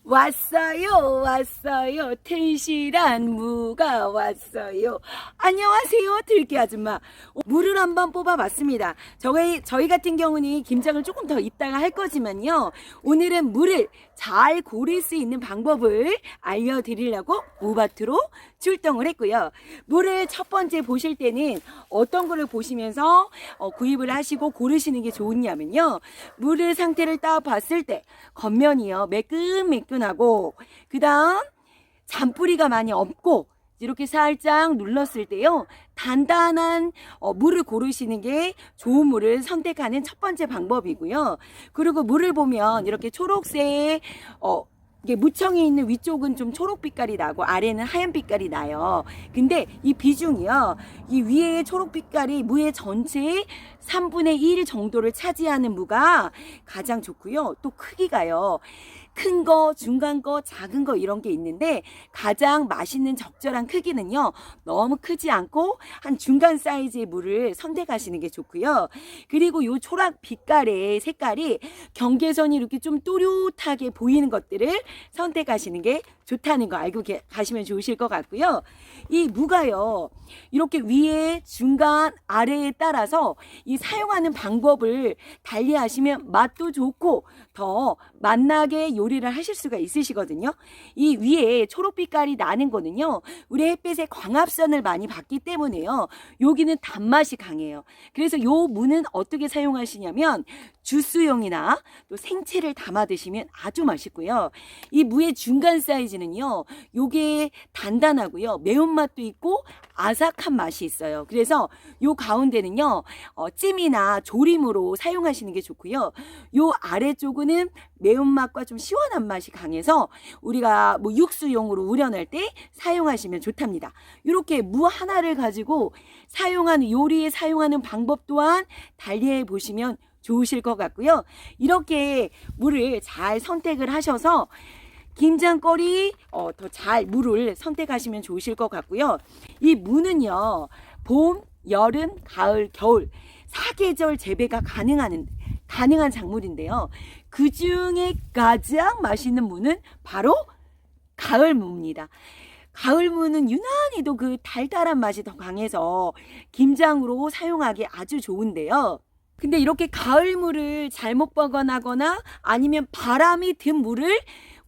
왔어요, 왔어요. 튼실한 무가 왔어요. 안녕하세요, 들깨 아줌마. 물을 한번 뽑아봤습니다. 저희 같은 경우는 김장을 조금 더 이따가 할 거지만요. 오늘은 물을 잘 고를 수 있는 방법을 알려드리려고 무밭으로 출동을 했고요. 물을 첫 번째 보실 때는 어떤 거를 보시면서 구입을 하시고 고르시는 게 좋으냐면요. 물을 상태를 딱 봤을 때 겉면이요. 매끈매끈하고 그 다음 잔뿌리가 많이 없고 이렇게 살짝 눌렀을 때요. 단단한 물을 고르시는 게 좋은 물을 선택하는 첫 번째 방법이고요. 그리고 물을 보면 이렇게 초록색 이게 무청이 있는 위쪽은 좀 초록 빛깔이 나고 아래는 하얀 빛깔이 나요. 근데 이 비중이요. 이 위에 초록 빛깔이 무의 전체의 3분의 1 정도를 차지하는 무가 가장 좋고요. 또 크기가요. 큰 거, 중간 거, 작은 거 이런 게 있는데 가장 맛있는 적절한 크기는요. 너무 크지 않고 한 중간 사이즈의 물을 선택하시는 게 좋고요. 그리고 요 초록 빛깔의 색깔이 경계선이 이렇게 좀 또렷하게 보이는 것들을 선택하시는 게 좋다는 거 알고 가시면 좋으실 것 같고요. 이 무가요. 이렇게 위에 중간 아래에 따라서 이 사용하는 방법을 달리 하시면 맛도 좋고 더 맛나게 요리를 하실 수가 있으시거든요. 이 위에 초록 빛깔이 나는 거는요. 우리 햇빛의 광합선을 많이 받기 때문에요. 여기는 단맛이 강해요. 그래서 요 무는 어떻게 사용하시냐면 주스용이나 또 생채를 담아 드시면 아주 맛있고요. 이 무의 중간 사이즈는요. 요게 단단하고요. 매운맛도 있고 아삭한 맛이 있어요. 그래서 요 가운데는요. 찜이나 조림으로 사용하시는 게 좋고요. 요 아래쪽은 매운맛과 좀 시원한 맛이 강해서 우리가 뭐 육수용으로 우려낼 때 사용하시면 좋답니다. 이렇게 무 하나를 가지고 사용하는 요리에 사용하는 방법 또한 달리해 보시면 좋으실 것 같고요. 이렇게 물을 잘 선택을 하셔서 김장거리 더 잘 물을 선택하시면 좋으실 것 같고요. 이 무는요. 봄, 여름, 가을, 겨울 4계절 재배가 가능한 작물인데요. 그 중에 가장 맛있는 무는 바로 가을무입니다. 가을무는 유난히도 그 달달한 맛이 더 강해서 김장으로 사용하기 아주 좋은데요. 근데 이렇게 가을물을 잘못 보관하거나 아니면 바람이 든 물을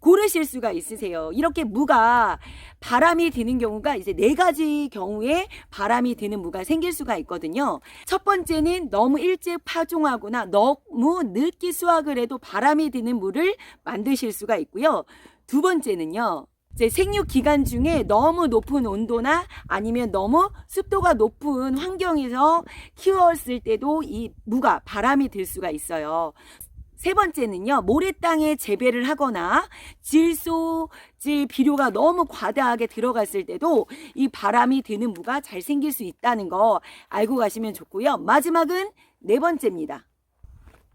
고르실 수가 있으세요. 이렇게 무가 바람이 드는 경우가 이제 4가지 경우에 바람이 드는 무가 생길 수가 있거든요. 첫 번째는 너무 일찍 파종하거나 너무 늦게 수확을 해도 바람이 드는 무를 만드실 수가 있고요. 두 번째는요. 이제 생육 기간 중에 너무 높은 온도나 아니면 너무 습도가 높은 환경에서 키웠을 때도 이 무가 바람이 들 수가 있어요. 세 번째는요. 모래땅에 재배를 하거나 질소질 비료가 너무 과다하게 들어갔을 때도 이 바람이 드는 무가 잘 생길 수 있다는 거 알고 가시면 좋고요. 마지막은 4번째입니다.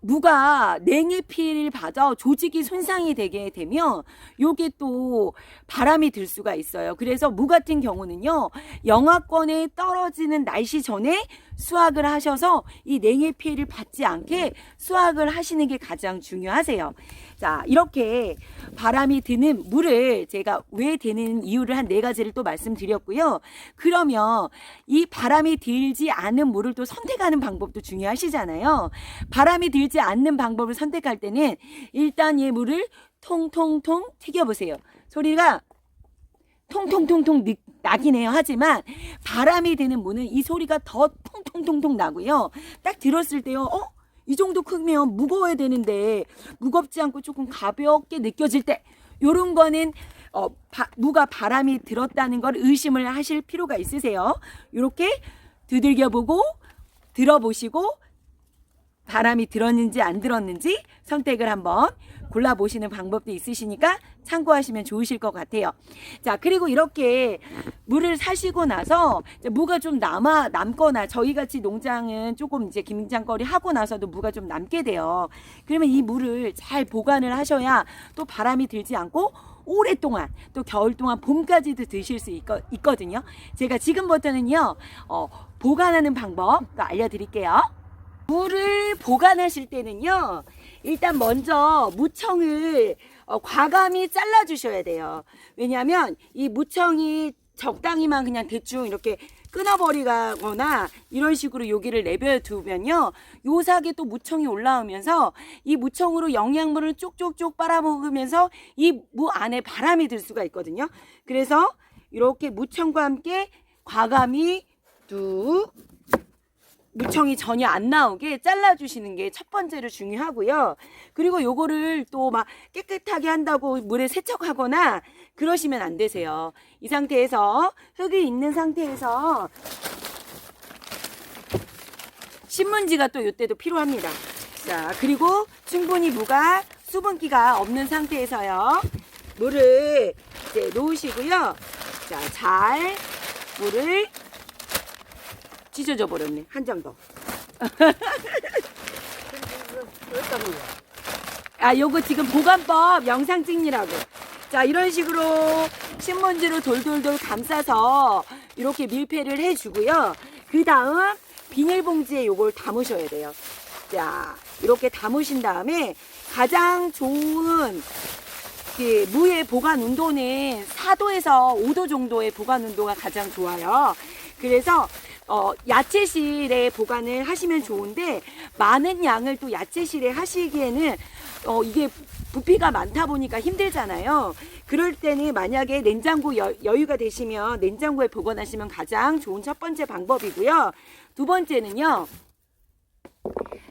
무가 냉해 피해를 받아 조직이 손상이 되게 되면 요게 또 바람이 들 수가 있어요. 그래서 무 같은 경우는요. 영하권에 떨어지는 날씨 전에 수확을 하셔서 이 냉해 피해를 받지 않게 수확을 하시는 게 가장 중요하세요. 자, 이렇게 바람이 드는 물을 제가 왜 드는 이유를 한 4가지를 또 말씀드렸고요. 그러면 이 바람이 들지 않은 물을 또 선택하는 방법도 중요하시잖아요. 바람이 들지 않는 방법을 선택할 때는 일단 이 물을 통통통 튀겨보세요. 소리가 통통통통 나긴 해요. 하지만 바람이 드는 무는 이 소리가 더 통통통통 나고요. 딱 들었을 때요. 이 정도 크면 무거워야 되는데 무겁지 않고 조금 가볍게 느껴질 때 요런 거는 무가 바람이 들었다는 걸 의심을 하실 필요가 있으세요. 이렇게 두들겨보고 들어보시고 바람이 들었는지 안 들었는지 선택을 한번 골라보시는 방법도 있으시니까 참고하시면 좋으실 것 같아요. 자, 그리고 이렇게 물을 사시고 나서 무가 좀 남거나 저희같이 농장은 조금 이제 김장거리 하고 나서도 무가 좀 남게 돼요. 그러면 이 물을 잘 보관을 하셔야 또 바람이 들지 않고 오랫동안 또 겨울 동안 봄까지도 드실 수 있거든요. 제가 지금부터는요 보관하는 방법 알려드릴게요. 물을 보관하실 때는요. 일단 먼저 무청을 과감히 잘라주셔야 돼요. 왜냐하면 이 무청이 적당히만 그냥 대충 이렇게 끊어버리거나 이런 식으로 여기를 내버려두면요, 요 사이에 또 무청이 올라오면서 이 무청으로 영양분을 쪽쪽쪽 빨아먹으면서 이 무 안에 바람이 들 수가 있거든요. 그래서 이렇게 무청과 함께 과감히 뚝 무청이 전혀 안 나오게 잘라주시는 게 첫 번째로 중요하고요. 그리고 요거를 또 막 깨끗하게 한다고 물에 세척하거나 그러시면 안 되세요. 이 상태에서 흙이 있는 상태에서 신문지가 또 이때도 필요합니다. 자, 그리고 충분히 무가 수분기가 없는 상태에서요, 물을 이제 놓으시고요. 자, 잘 물을 찢어져 버렸네. 한 장 더. 아, 요거 지금 보관법 영상 찍느라고. 자, 이런 식으로 신문지로 돌돌돌 감싸서 이렇게 밀폐를 해주고요. 그 다음 비닐봉지에 요걸 담으셔야 돼요. 자, 이렇게 담으신 다음에 가장 좋은 그 무의 보관 온도는 4도에서 5도 정도의 보관 온도가 가장 좋아요. 그래서 야채실에 보관을 하시면 좋은데, 많은 양을 또 야채실에 하시기에는 이게 부피가 많다 보니까 힘들잖아요. 그럴 때는 만약에 냉장고 여유가 되시면 냉장고에 보관하시면 가장 좋은 첫 번째 방법이고요. 두 번째는요,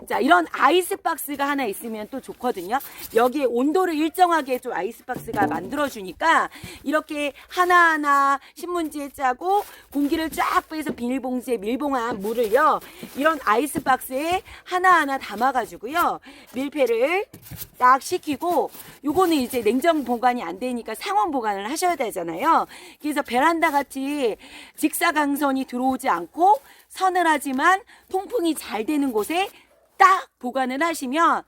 자, 이런 아이스박스가 하나 있으면 또 좋거든요. 여기에 온도를 일정하게 좀 아이스박스가 만들어주니까 이렇게 하나하나 신문지에 짜고 공기를 쫙 빼서 비닐봉지에 밀봉한 물을요, 이런 아이스박스에 하나하나 담아가지고요, 밀폐를 딱 시키고, 요거는 이제 냉장 보관이 안 되니까 상온 보관을 하셔야 되잖아요. 그래서 베란다 같이 직사광선이 들어오지 않고 서늘하지만 통풍이 잘 되는 곳에 딱 보관을 하시면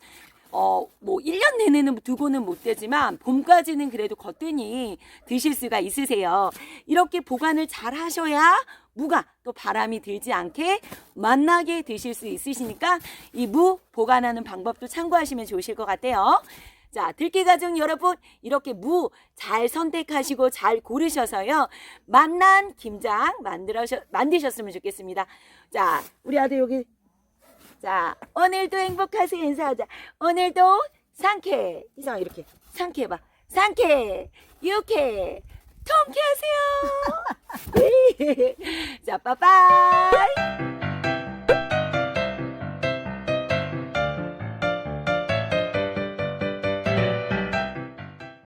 뭐 1년 내내는 두고는 못 되지만 봄까지는 그래도 거뜬히 드실 수가 있으세요. 이렇게 보관을 잘 하셔야 무가 또 바람이 들지 않게 맛나게 드실 수 있으시니까 이 무 보관하는 방법도 참고하시면 좋으실 것 같아요. 자, 들깨가족 여러분, 이렇게 무 잘 선택하시고 잘 고르셔서요, 맛난 김장 만드셨으면 좋겠습니다. 자, 우리 아들 여기. 자, 오늘도 행복하세요. 인사하자. 오늘도 상쾌. 이상아, 이렇게 상쾌해봐. 상쾌, 유쾌, 통쾌하세요. 자, 빠빠이.